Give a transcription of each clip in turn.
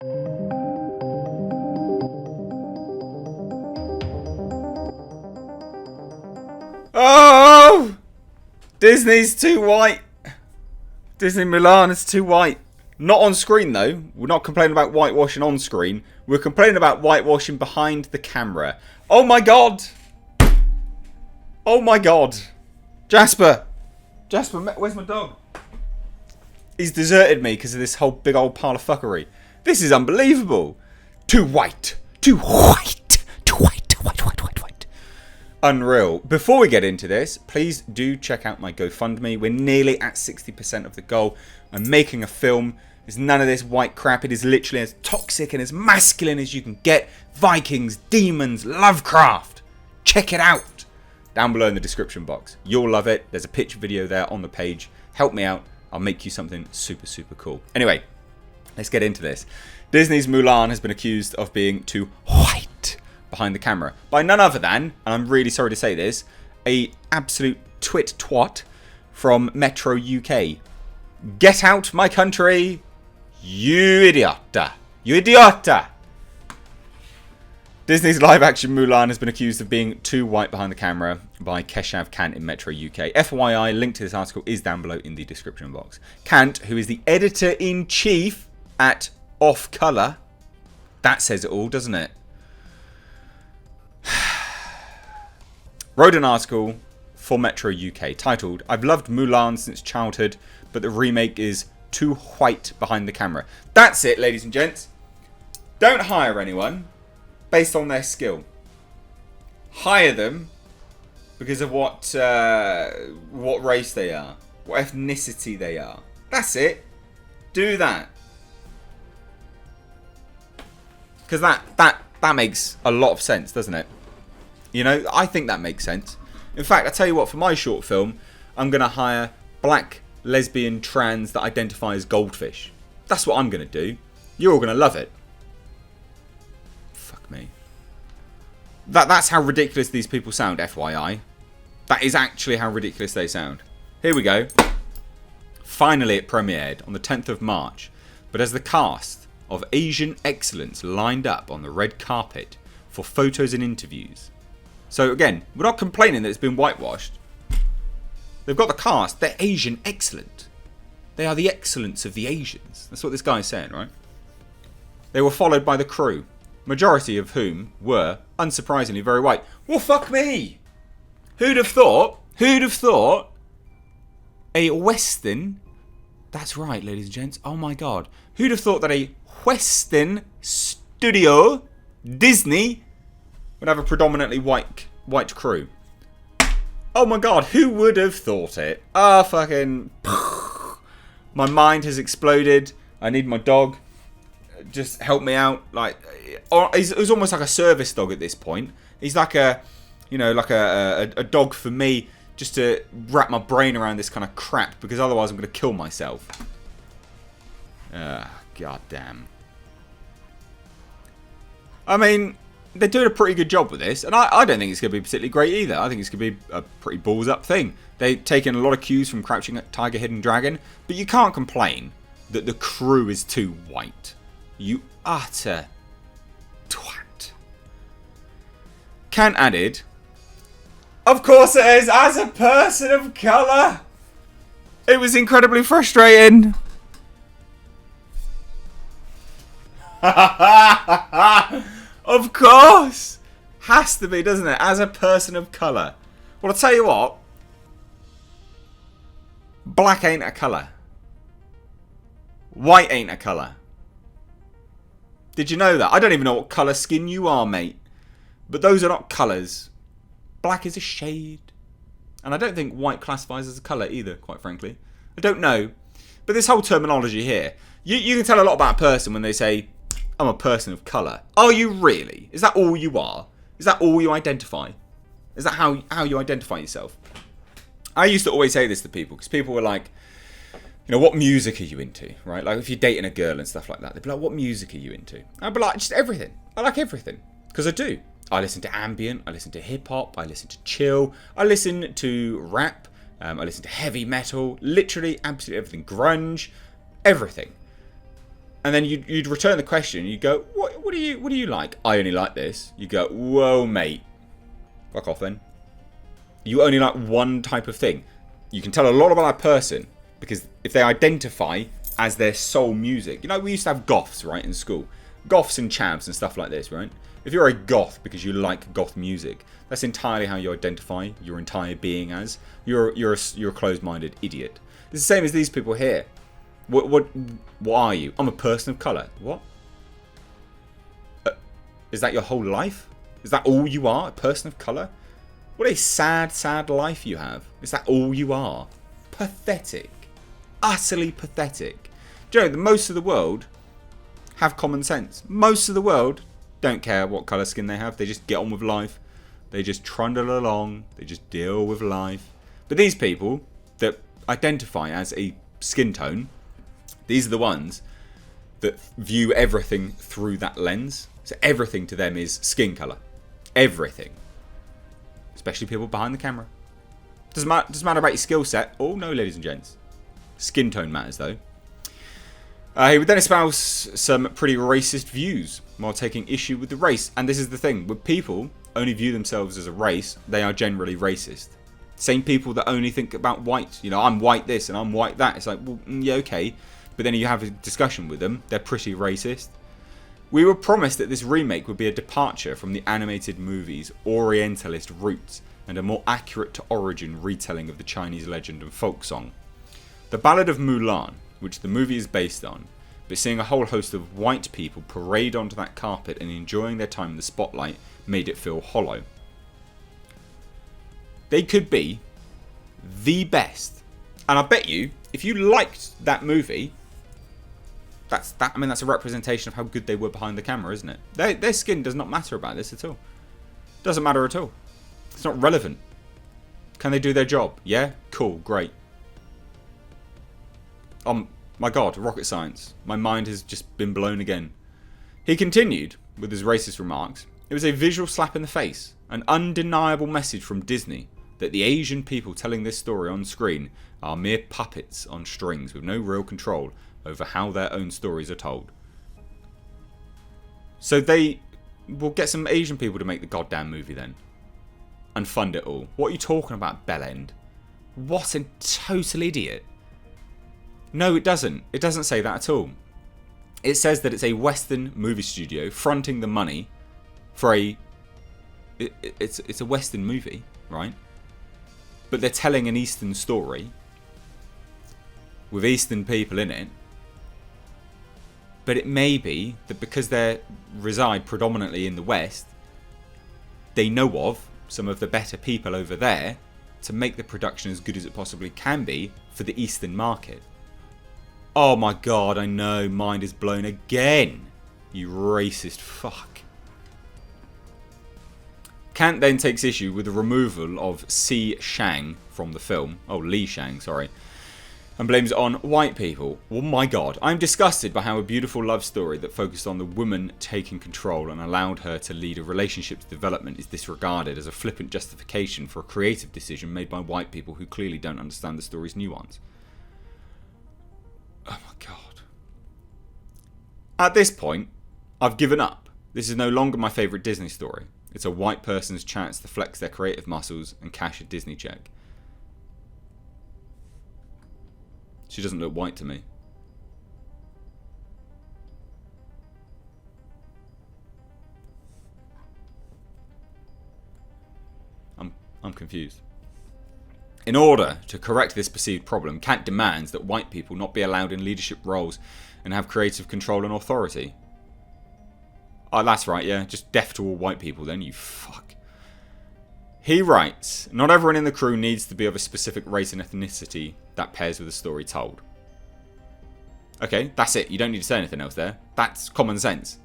Oh! Disney's too white. Disney Mulan is too white. Not on screen though. We're not complaining about whitewashing on screen. We're complaining about whitewashing behind the camera. Oh my god! Oh my god. Jasper! Jasper, where's my dog? He's deserted me because of this whole big old pile of fuckery. This is unbelievable. Too white. Too white. Too white. White. Unreal. Before we get into this, please do check out my GoFundMe. We're nearly at 60% of the goal. I'm making a film. There's none of this white crap. It is literally as toxic and as masculine as you can get. Vikings, demons, Lovecraft. Check it out. Down below in the description box. You'll love it. There's a pitch video there on the page. Help me out. I'll make you something super, super cool. Anyway, let's get into this. Disney's Mulan has been accused of being too white behind the camera by none other than, and I'm really sorry to say this, a absolute twat from Metro UK. Get out my country, you idiota. You idiota. Disney's live-action Mulan has been accused of being too white behind the camera by Keshav Kant in Metro UK. FYI, link to this article is down below in the description box. Kant, who is the editor-in-chief at Off Colour, that says it all, doesn't it? Wrote an article for Metro UK titled, "I've loved Mulan since childhood, but the remake is too white behind the camera." That's it, ladies and gents. Don't hire anyone based on their skill. Hire them because of what race they are, what ethnicity they are. That's it. Do that. Because that makes a lot of sense, doesn't it? You know, I think that makes sense. In fact, I tell you what, for my short film, I'm going to hire black, lesbian, trans that identify as goldfish. That's what I'm going to do. You're all going to love it. Fuck me. That's how ridiculous these people sound, FYI. That is actually how ridiculous they sound. Here we go. Finally it premiered on the 10th of March. But as the cast of Asian excellence lined up on the red carpet for photos and interviews. So again, we're not complaining that it's been whitewashed. They've got the cast. They're Asian excellent. They are the excellence of the Asians. That's what this guy's saying, right? They were followed by the crew, majority of whom were, unsurprisingly, very white. Well, fuck me! Who'd have thought? Who'd have thought a Western... That's right, ladies and gents. Oh my god. Who'd have thought that a Western studio, Disney, would have a predominantly white crew? Oh my god, who would have thought it? Ah, fucking... My mind has exploded. I need my dog. Just help me out. Like, he's almost like a service dog at this point. He's like a, you know, like a dog for me, just to wrap my brain around this kind of crap, because otherwise I'm going to kill myself. God damn. I mean, they're doing a pretty good job with this, and I don't think it's going to be particularly great either. I think it's going to be a pretty balls up thing. They've taken a lot of cues from Crouching Tiger, Hidden Dragon, but you can't complain that the crew is too white. You utter twat. Kant added, "Of course it is, as a person of colour. It was incredibly frustrating." Of course. Has to be, doesn't it? As a person of colour. Well, I'll tell you what. Black ain't a colour. White ain't a colour. Did you know that? I don't even know what colour skin you are, mate. But those are not colours. Black is a shade. And I don't think white classifies as a colour either, quite frankly. I don't know. But this whole terminology here. You can tell a lot about a person when they say, "I'm a person of colour." Are you really? Is that all you are? Is that all you identify? Is that how you identify yourself? I used to always say this to people, because people were like, you know, what music are you into, right? Like if you're dating a girl and stuff like that, they'd be like, what music are you into? I'd be like, just everything. I like everything, because I do. I listen to ambient, I listen to hip hop, I listen to chill, I listen to rap, I listen to heavy metal, literally absolutely everything, grunge, everything. And then you'd return the question. You go, what do you like? I only like this. You go, whoa, mate. Fuck off then. You only like one type of thing. You can tell a lot about that person because if they identify as their sole music. You know, we used to have goths, right, in school. Goths and chavs and stuff like this, right? If you're a goth because you like goth music, that's entirely how you identify your entire being as. You're a closed-minded idiot. It's the same as these people here. What are you? I'm a person of colour. What? Is that your whole life? Is that all you are? A person of colour? What a sad, sad life you have. Is that all you are? Pathetic. Utterly pathetic. Do you know, most of the world have common sense. Most of the world don't care what colour skin they have. They just get on with life. They just trundle along. They just deal with life. But these people that identify as a skin tone, these are the ones that view everything through that lens. So everything to them is skin colour. Everything. Especially people behind the camera. Doesn't matter about your skill set. Oh no, ladies and gents. Skin tone matters though. He would then espouse some pretty racist views while taking issue with the race. And this is the thing. When people only view themselves as a race, they are generally racist. Same people that only think about white. You know, I'm white this and I'm white that. It's like, well, yeah, okay. But then you have a discussion with them. They're pretty racist. We were promised that this remake would be a departure from the animated movie's Orientalist roots and a more accurate to origin retelling of the Chinese legend and folk song. The Ballad of Mulan, which the movie is based on, but seeing a whole host of white people parade onto that carpet and enjoying their time in the spotlight made it feel hollow. They could be the best. And I bet you, if you liked that movie, that's a representation of how good they were behind the camera, isn't it? Their skin does not matter about this at all. Doesn't matter at all. It's not relevant. Can they do their job? Yeah? Cool, great. My god, rocket science. My mind has just been blown again. He continued with his racist remarks. It was a visual slap in the face, an undeniable message from Disney that the Asian people telling this story on screen are mere puppets on strings with no real control over how their own stories are told. So they will get some Asian people to make the goddamn movie then. And fund it all. What are you talking about, Bellend? What a total idiot. No, it doesn't. It doesn't say that at all. It says that it's a Western movie studio fronting the money for it's a Western movie, right? But they're telling an Eastern story with Eastern people in it. But it may be that because they reside predominantly in the West, they know of some of the better people over there to make the production as good as it possibly can be for the Eastern market. Oh my god, I know, mind is blown again. You racist fuck. Kant then takes issue with the removal of Si Shang from the film. Oh, Li Shang, sorry. And blames it on white people. Oh my god. I'm disgusted by how a beautiful love story that focused on the woman taking control and allowed her to lead a relationship's development is disregarded as a flippant justification for a creative decision made by white people who clearly don't understand the story's nuance. Oh my god. At this point, I've given up. This is no longer my favourite Disney story. It's a white person's chance to flex their creative muscles and cash a Disney check. She doesn't look white to me. I'm confused. In order to correct this perceived problem, Kant demands that white people not be allowed in leadership roles and have creative control and authority. Oh, that's right, yeah. Just deaf to all white people then, you fuck. He writes, not everyone in the crew needs to be of a specific race and ethnicity that pairs with the story told. Okay, that's it. You don't need to say anything else there. That's common sense.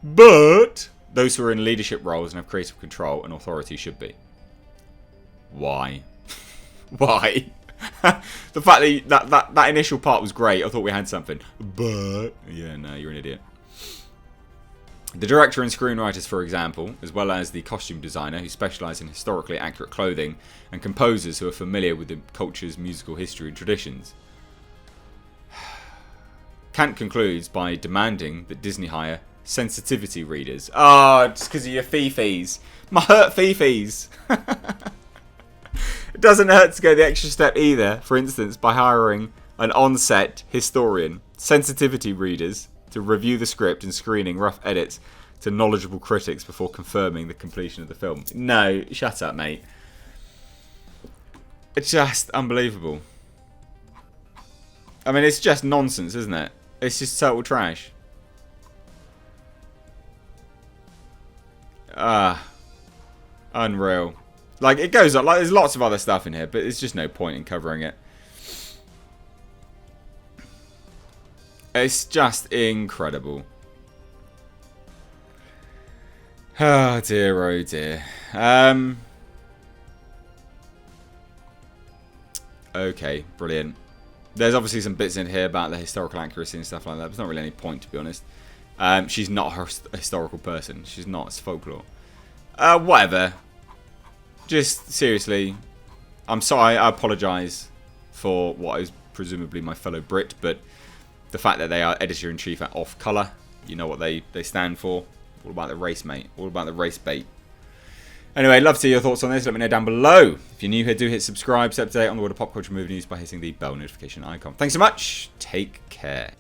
But those who are in leadership roles and have creative control and authority should be. Why? Why? The fact that initial part was great. I thought we had something. But yeah, no, you're an idiot. The director and screenwriters, for example, as well as the costume designer who specialise in historically accurate clothing, and composers who are familiar with the culture's musical history and traditions. Kant concludes by demanding that Disney hire sensitivity readers. Oh, just because of your fee-fees. My hurt fee-fees. It doesn't hurt to go the extra step either, for instance, by hiring an on-set historian, sensitivity readers, to review the script and screening rough edits to knowledgeable critics before confirming the completion of the film. No, shut up, mate. It's just unbelievable. I mean, it's just nonsense, isn't it? It's just total trash. Unreal. Like, it goes on. Like, there's lots of other stuff in here, but there's just no point in covering it. It's just incredible. Oh dear, oh dear. Okay, brilliant. There's obviously some bits in here about the historical accuracy and stuff like that. There's not really any point, to be honest. She's not a historical person. She's not. It's folklore. Whatever. Just, seriously, I'm sorry. I apologise for what is presumably my fellow Brit, but the fact that they are editor-in-chief at Off Colour, you know what they stand for. All about the race, mate. All about the race bait. Anyway, love to hear your thoughts on this. Let me know down below. If you're new here, do hit subscribe. Stay up to date on the world of pop culture movie news by hitting the bell notification icon. Thanks so much. Take care.